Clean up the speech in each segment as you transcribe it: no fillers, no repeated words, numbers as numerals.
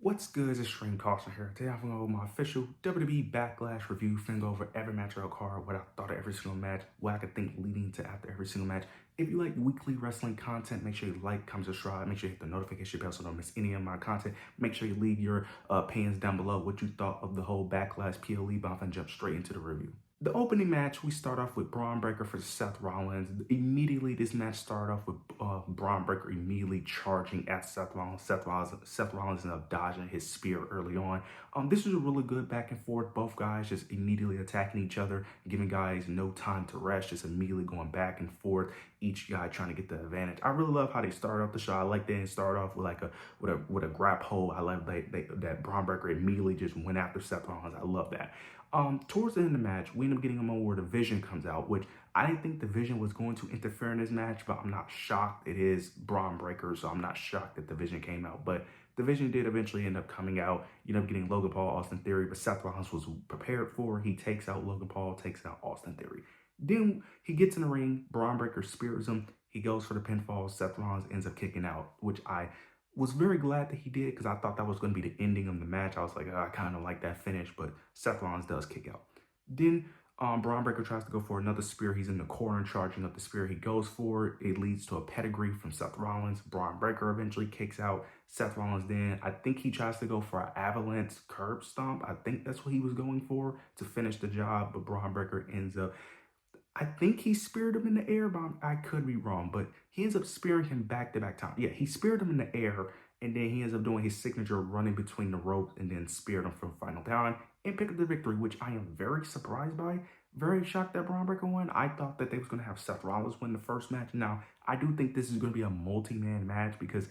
What's good? It's Stream Caution here. Today I'm going to go over my official WWE Backlash review. Finna go over every match of the card, what I thought of every single match, what I could think leading to after every single match. If you like weekly wrestling content, make sure you like, comment, subscribe. Make sure you hit the notification bell so you don't miss any of my content. Make sure you leave your opinions down below what you thought of the whole Backlash PLE, but I'm going to jump straight into the review. The opening match, we start off with Braun Breaker for Seth Rollins. Immediately, this match started off with Braun Breaker immediately charging at Seth Rollins. Seth Rollins ended up dodging his spear early on. This was a really good back and forth. Both guys just immediately attacking each other, giving guys no time to rest, just immediately going back and forth. Each guy trying to get the advantage. I really love how they started off the show. I like they start off with like a grab hold. I love that Braun Breaker immediately just went after Seth Rollins. I love that. Towards the end of the match, we end up getting a moment where the Vision comes out, which I didn't think the Vision was going to interfere in this match, but I'm not shocked. It is Braun Breaker, so I'm not shocked that the Vision came out. But the Vision did eventually end up coming out. You end up getting Logan Paul, Austin Theory, but Seth Rollins was prepared for. He takes out Logan Paul, takes out Austin Theory. Then he gets in the ring. Braun Breaker spears him. He goes for the pinfall. Seth Rollins ends up kicking out, which I was very glad that he did because I thought that was going to be the ending of the match. I was like, oh, I kind of like that finish, but Seth Rollins does kick out. Then Braun Breaker tries to go for another spear. He's in the corner charging up the spear. He goes for it. It leads to a pedigree from Seth Rollins. Braun Breaker eventually kicks out. Seth Rollins then, I think he tries to go for an avalanche curb stomp. I think that's what he was going for to finish the job, but Braun Breaker ends up, I think he speared him in the air, but I could be wrong. But he ends up spearing him back-to-back times. Yeah, he speared him in the air, and then he ends up doing his signature running between the ropes and then speared him for final down and picked up the victory, which I am very surprised by. Very shocked that Braun Breaker won. I thought that they was going to have Seth Rollins win the first match. Now, I do think this is going to be a multi-man match because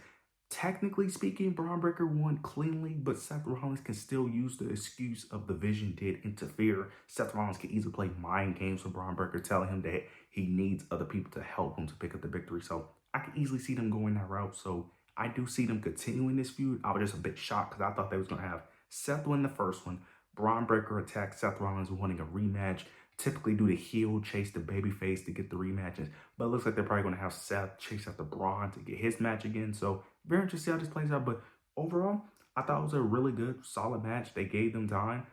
technically speaking, Braun Breaker won cleanly, but Seth Rollins can still use the excuse of the Vision did interfere. Seth Rollins can easily play mind games with Braun Breaker, telling him that he needs other people to help him to pick up the victory. So I can easily see them going that route. So I do see them continuing this feud. I was just a bit shocked because I thought they was going to have Seth win the first one. Braun Breaker attack Seth Rollins wanting a rematch. Typically do the heel chase the babyface to get the rematches. But it looks like they're probably going to have Seth chase after Braun to get his match again. So very interested to see how this plays out. But overall, I thought it was a really good, solid match. They gave them time.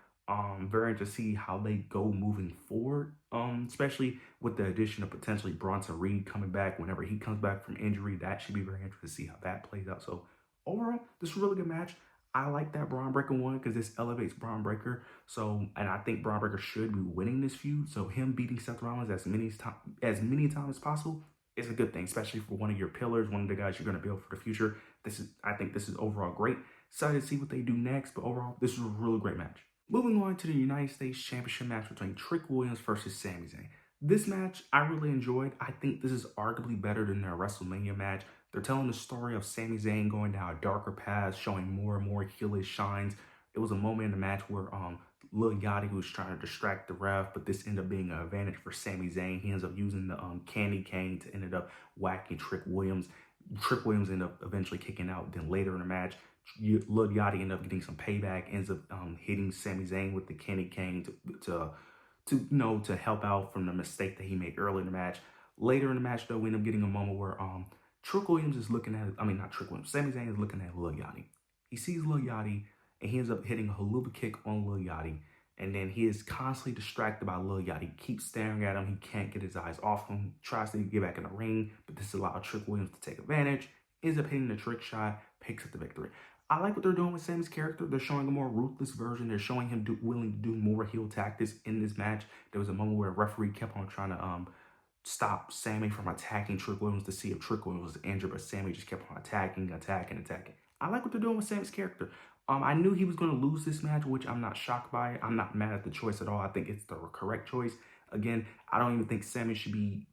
Very interested to see how they go moving forward. Especially with the addition of potentially Bronson Reed coming back whenever he comes back from injury. That should be very interesting to see how that plays out. So overall, this is a really good match. I like that Braun Breaker won because this elevates Braun Breaker. So, and I think Braun Breaker should be winning this feud. So him beating Seth Rollins as many times as possible is a good thing, especially for one of your pillars, one of the guys you're going to build for the future. I think this is overall great. Excited to see what they do next, but overall, this is a really great match. Moving on to the United States Championship match between Trick Williams versus Sami Zayn. This match I really enjoyed. I think this is arguably better than their WrestleMania match. They're telling the story of Sami Zayn going down a darker path, showing more and more heelish shines. It was a moment in the match where Lil Yachty was trying to distract the ref, but this ended up being an advantage for Sami Zayn. He ends up using the candy cane to end up whacking Trick Williams. Trick Williams ended up eventually kicking out. Then later in the match, Lil Yachty ended up getting some payback, ends up hitting Sami Zayn with the candy cane to help out from the mistake that he made earlier in the match. Later in the match, though, we end up getting a moment where Trick Williams is looking at, not Trick Williams, Sami Zayn is looking at Lil Yachty. He sees Lil Yachty, and he ends up hitting a haluva kick on Lil Yachty. And then he is constantly distracted by Lil Yachty. Keeps staring at him. He can't get his eyes off him. Tries to get back in the ring, but this allows Trick Williams to take advantage. Ends up hitting the trick shot, picks up the victory. I like what they're doing with Sami's character. They're showing a more ruthless version. They're showing him willing to do more heel tactics in this match. There was a moment where a referee kept on trying to stop Sami from attacking Trick Williams to see if Trick Williams was injured, but Sami just kept on attacking. I like what they're doing with Sami's character. I knew he was going to lose this match, which I'm not shocked by. I'm not mad at the choice at all. I think it's the correct choice. Again, I don't even think Sami should be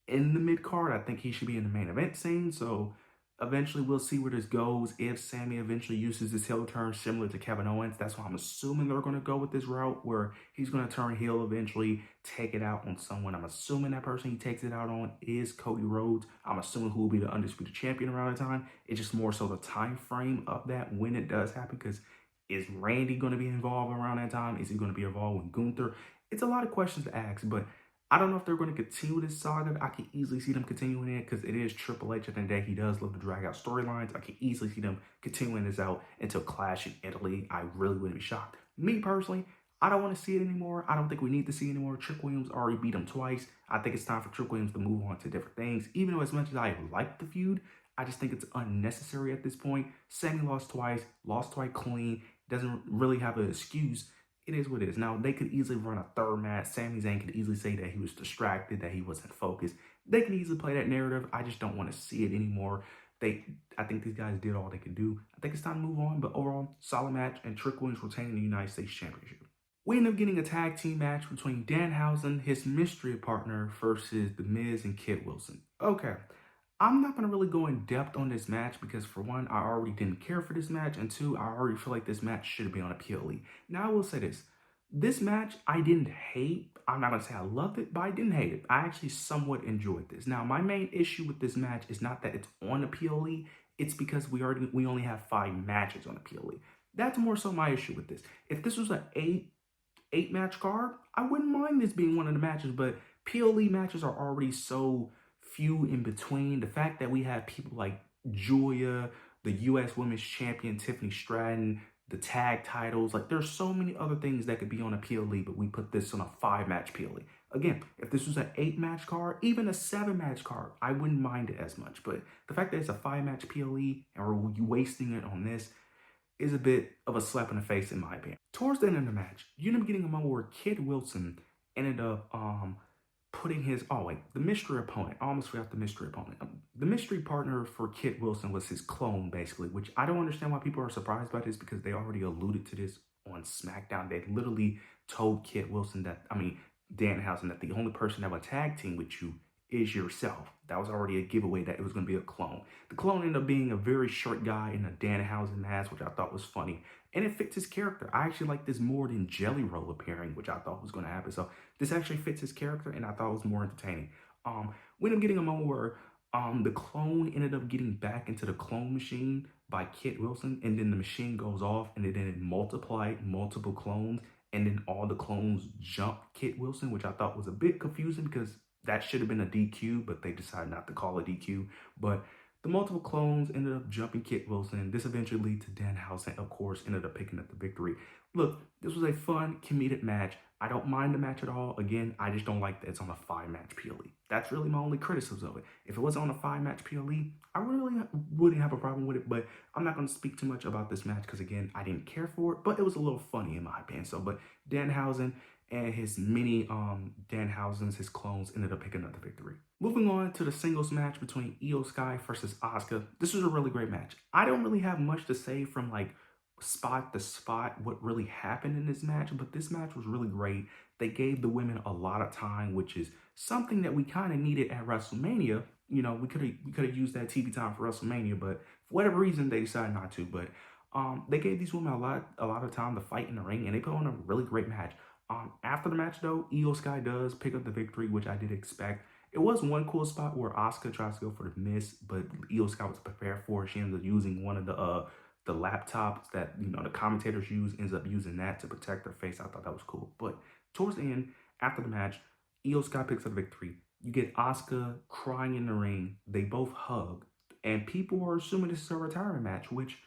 in the mid-card. I think he should be in the main event scene. So eventually we'll see where this goes. If Sami eventually uses his heel turn similar to Kevin Owens, that's why I'm assuming they're going to go with this route where he's going to turn heel eventually, take it out on someone. I'm assuming that person he takes it out on is Cody Rhodes. I'm assuming who will be the undisputed champion around the time. It's just more so the time frame of that when it does happen, because is Randy going to be involved around that time? Is he going to be involved with Gunther? It's a lot of questions to ask, but I don't know if they're going to continue this saga. I can easily see them continuing it because it is Triple H at the end of the day. He does love to drag out storylines. I can easily see them continuing this out until Clash in Italy. I really wouldn't be shocked. Me personally, I don't want to see it anymore. I don't think we need to see it anymore. Trick Williams already beat him twice. I think it's time for Trick Williams to move on to different things. Even though as much as I like the feud, I just think it's unnecessary at this point. Sammy lost twice clean. Doesn't really have an excuse. It is what it is. Now, they could easily run a third match. Sami Zayn could easily say that he was distracted, that he wasn't focused. They can easily play that narrative. I just don't want to see it anymore. I think these guys did all they could do. I think it's time to move on, but overall, solid match, and Trick Williams retaining the United States Championship. We end up getting a tag team match between Danhausen, his mystery partner, versus The Miz and Kit Wilson. Okay, I'm not going to really go in depth on this match because, for one, I already didn't care for this match, and two, I already feel like this match should have been on a PLE. Now, I will say this. This match, I didn't hate. I'm not going to say I loved it, but I didn't hate it. I actually somewhat enjoyed this. Now, my main issue with this match is not that it's on a PLE. It's because we only have 5 matches on a PLE. That's more so my issue with this. If this was an eight match card, I wouldn't mind this being one of the matches, but PLE matches are already so few in between. The fact that we have people like Julia, the U.S. Women's Champion Tiffany Stratton, the tag titles, like there's so many other things that could be on a PLE, but we put this on a 5 match PLE. Again, if this was an 8 match card, even a 7 match card, I wouldn't mind it as much. But the fact that it's a 5 match PLE and we're wasting it on this is a bit of a slap in the face in my opinion. Towards the end of the match, you end up getting a moment where Kid Wilson ended up putting the mystery opponent. I almost forgot the mystery opponent. The mystery partner for Kit Wilson was his clone, basically, which I don't understand why people are surprised by this because they already alluded to this on SmackDown. They literally told Kit Wilson Danhausen, that the only person that would tag team with you is yourself. That was already a giveaway that it was going to be a clone. The clone ended up being a very short guy in a Danhausen mask, which I thought was funny. And it fits his character. I actually like this more than Jelly Roll appearing, which I thought was going to happen. So this actually fits his character, and I thought it was more entertaining. We ended up getting a moment where the clone ended up getting back into the clone machine by Kit Wilson, and then the machine goes off, and then it multiplied multiple clones, and then all the clones jumped Kit Wilson, which I thought was a bit confusing because that should have been a DQ, but they decided not to call it DQ. But the multiple clones ended up jumping Kit Wilson. This eventually led to Danhausen, of course, ended up picking up the victory. Look, this was a fun, comedic match. I don't mind the match at all. Again, I just don't like that it's on a 5 match PLE. That's really my only criticism of it. If it wasn't on a 5 match PLE, I really wouldn't have a problem with it, but I'm not going to speak too much about this match because, again, I didn't care for it, but it was a little funny in my opinion. But Danhausen and his mini Danhausens, his clones, ended up picking up the victory. Moving on to the singles match between Io Sky versus Asuka. This was a really great match. I don't really have much to say from spot to spot what really happened in this match, but this match was really great. They gave the women a lot of time, which is something that we kind of needed at WrestleMania. You know, we could have used that TV time for WrestleMania, but for whatever reason they decided not to. But they gave these women a lot of time to fight in the ring, and they put on a really great match. After the match, though, Io Sky does pick up the victory, which I did expect. It was one cool spot where Asuka tries to go for the miss, but Io Sky was prepared for it. She ends up using one of the laptops that the commentators use, ends up using that to protect her face. I thought that was cool. But towards the end, after the match, Io Sky picks up the victory. You get Asuka crying in the ring. They both hug, and people are assuming this is a retirement match, which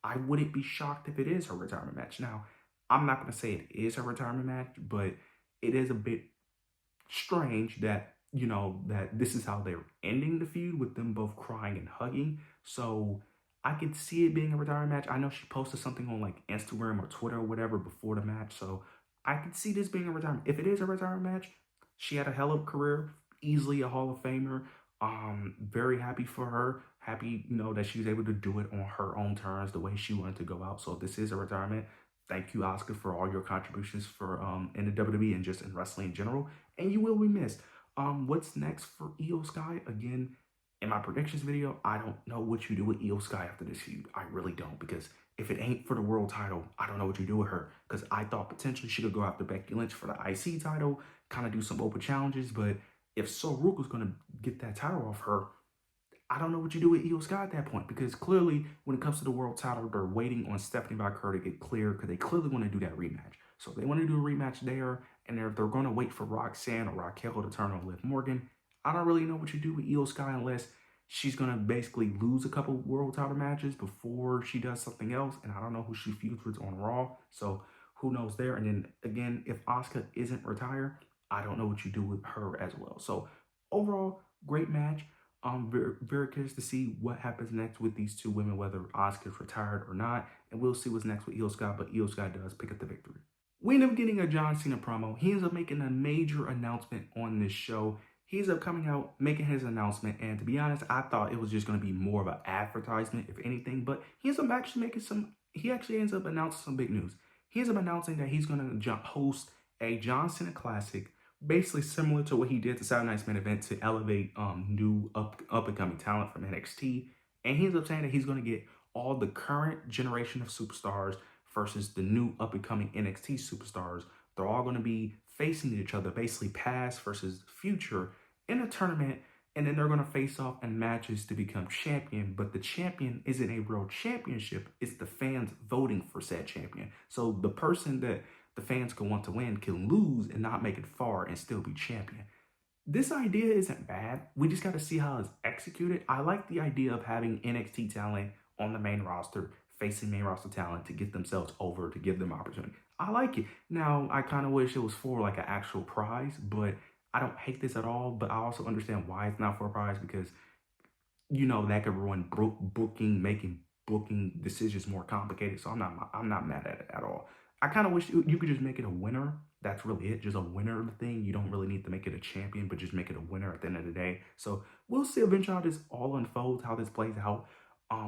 I wouldn't be shocked if it is her retirement match. Now, I'm not going to say it is her retirement match, but it is a bit strange that, that this is how they're ending the feud with them both crying and hugging. So I could see it being a retirement match. I know she posted something on Instagram or Twitter or whatever before the match. So I could see this being a retirement. If it is a retirement match, she had a hell of a career, easily a Hall of Famer. Very happy for her. Happy, that she was able to do it on her own terms, the way she wanted to go out. So if this is a retirement, thank you, Asuka, for all your contributions for in the WWE and just in wrestling in general. And you will be missed. What's next for Io Sky? Again, in my predictions video, I don't know what you do with Io Sky after this feud. I really don't, because if it ain't for the world title, I don't know what you do with her. Because I thought potentially she could go after Becky Lynch for the IC title, kind of do some open challenges. But if Rook was going to get that title off her, I don't know what you do with Io Sky at that point, because clearly when it comes to the world title, they're waiting on Stephanie Valkyrie to get clear because they clearly want to do that rematch. So if they want to do a rematch there, and if they're going to wait for Roxanne or Raquel to turn on Liv Morgan, I don't really know what you do with Io Sky unless she's going to basically lose a couple world title matches before she does something else. And I don't know who she feuds with on Raw. So who knows there? And then again, if Asuka isn't retired, I don't know what you do with her as well. So overall, great match. Very curious to see what happens next with these two women, whether Asuka's retired or not, and we'll see what's next with Io Sky. But Io Sky does pick up the victory. We end up getting a John Cena promo. He ends up making a major announcement on this show. He ends up coming out, making his announcement, and to be honest, I thought it was just going to be more of an advertisement, if anything, but he ends up actually making some, he actually ends up announcing some big news. He ends up announcing that he's going to host a John Cena Classic, basically similar to what he did to Saturday Night's Main Event to elevate new up-and-coming talent from NXT, and he ends up saying that he's going to get all the current generation of superstars versus the new up-and-coming NXT superstars. They're all going to be facing each other, basically past versus future, in a tournament, and then they're going to face off in matches to become champion. But the champion isn't a real championship. It's the fans voting for said champion. So the person that the fans can want to win can lose and not make it far and still be champion. This idea isn't bad. We just got to see how it's executed. I like the idea of having NXT talent on the main roster facing main roster talent to get themselves over, to give them opportunity. I like it. Now, I kind of wish it was for like an actual prize, but I don't hate this at all. But I also understand why it's not for a prize because, you know, that could ruin making booking decisions more complicated. So I'm not mad at it at all. I kind of wish you could just make it a winner. That's really it, just a winner thing. You don't really need to make it a champion, but just make it a winner at the end of the day. So we'll see eventually how this all unfolds, how this plays out.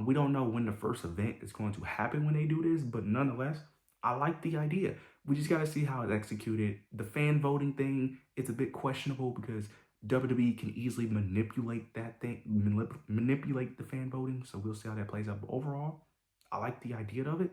We don't know when the first event is going to happen when they do this, but nonetheless, I like the idea. We just got to see how it's executed. The fan voting thing, it's a bit questionable because WWE can easily manipulate that thing, manipulate the fan voting. So we'll see how that plays out. But overall, I like the idea of it.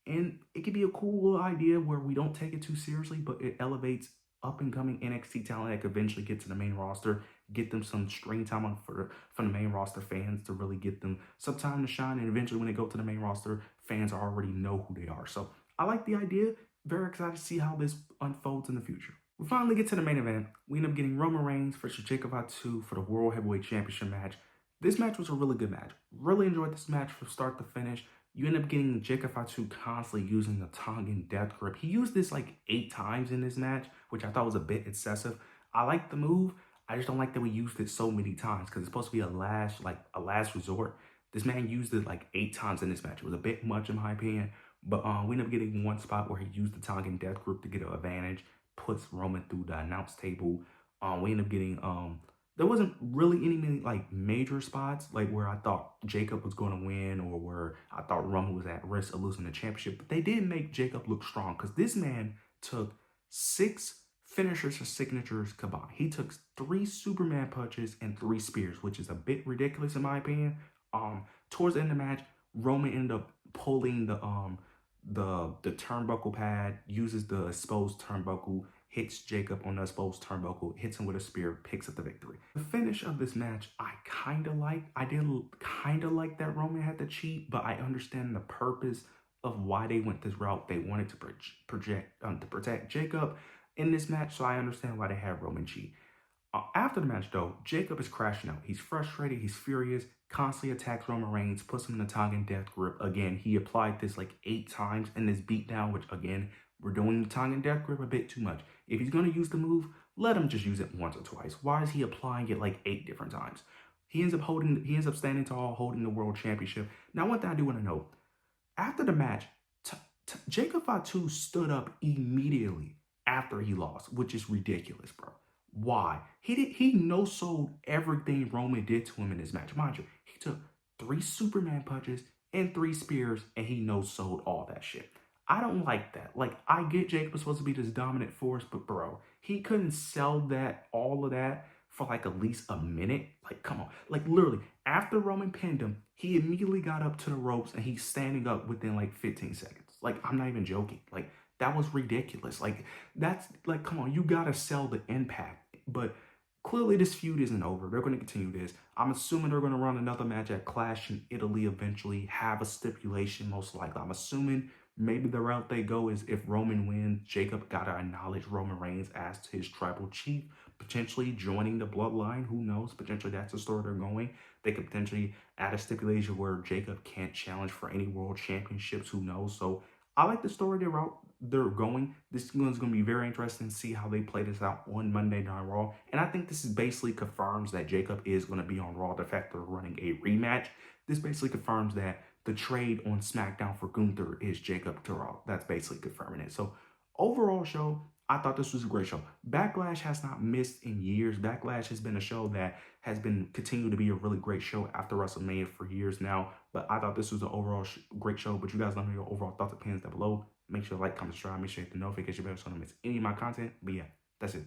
And it could be a cool little idea where we don't take it too seriously, but it elevates up and coming NXT talent that could eventually get to the main roster, get them some screen time for the main roster fans to really get them some time to shine. And eventually when they go to the main roster, fans already know who they are. So I like the idea. Very excited to see how this unfolds in the future. We finally get to the main event. We end up getting Roman Reigns versus Jacob Fatu for the World Heavyweight Championship match. This match was a really good match. Really enjoyed this match from start to finish. You end up getting Jacob Fatu constantly using the Tongan death grip. He used this like 8 times in this match, which I thought was a bit excessive. I like the move. I just don't like that we used it so many times because it's supposed to be a last resort. This man used it like 8 times in this match. It was a bit much in my opinion. But we end up getting one spot where he used the Tongan death grip to get an advantage, puts Roman through the announce table. We end up getting there wasn't really any like major spots like where I thought Jacob was going to win or where I thought Roman was at risk of losing the championship. But they did make Jacob look strong because this man took 6 finishers or signatures combined. He took 3 Superman punches and 3 spears, which is a bit ridiculous in my opinion. Towards the end of the match, Roman ended up pulling the turnbuckle pad, uses the exposed turnbuckle, hits Jacob on the exposed turnbuckle, hits him with a spear, picks up the victory. The finish of this match, I kind of like. I did kind of like that Roman had to cheat, but I understand the purpose of why they went this route. They wanted to protect Jacob in this match, so I understand why they had Roman cheat. After the match, though, Jacob is crashing out. He's frustrated. He's furious. Constantly attacks Roman Reigns. Puts him in the Tongan death grip. Again, he applied this like 8 times in this beatdown, which again, we're doing the Tongan death grip a bit too much. If he's going to use the move, let him just use it once or twice. Why is he applying it like 8 different times? He ends up standing tall, holding the world championship. Now, one thing I do want to know, after the match, Jacob Fatu stood up immediately after he lost, which is ridiculous, bro. Why? He no-sold everything Roman did to him in this match. Mind you, he took 3 Superman punches and 3 spears, and he no-sold all that shit. I don't like that. Like, I get Jacob was supposed to be this dominant force, but bro, he couldn't sell all of that for like at least a minute. Like, come on. Like, literally, after Roman pinned him, he immediately got up to the ropes, and he's standing up within like 15 seconds. Like, I'm not even joking. Like, that was ridiculous. Like, that's like, come on, you gotta sell the impact. But clearly this feud isn't over. They're going to continue this. I'm assuming they're going to run another match at Clash in Italy eventually, have a stipulation most likely. I'm assuming Maybe the route they go is if Roman wins, Jacob got to acknowledge Roman Reigns as his tribal chief, potentially joining the bloodline. Who knows? Potentially that's the story they're going. They could potentially add a stipulation where Jacob can't challenge for any world championships. Who knows? So I like the story they route they're going. This one's going to be very interesting to see how they play this out on Monday Night Raw. And I think this is basically confirms that Jacob is going to be on Raw. The fact they're running a rematch, this basically confirms that the trade on SmackDown for Gunther is Jacob to Raw. That's basically confirming it. So overall show, I thought this was a great show. Backlash has not missed in years. Backlash has been a show that has been continued to be a really great show after WrestleMania for years now. But I thought this was an overall great show. But you guys let me know your overall thoughts and opinions down below. Make sure to like, comment, subscribe. Make sure you hit the notification bell so you don't miss any of my content. But yeah, that's it.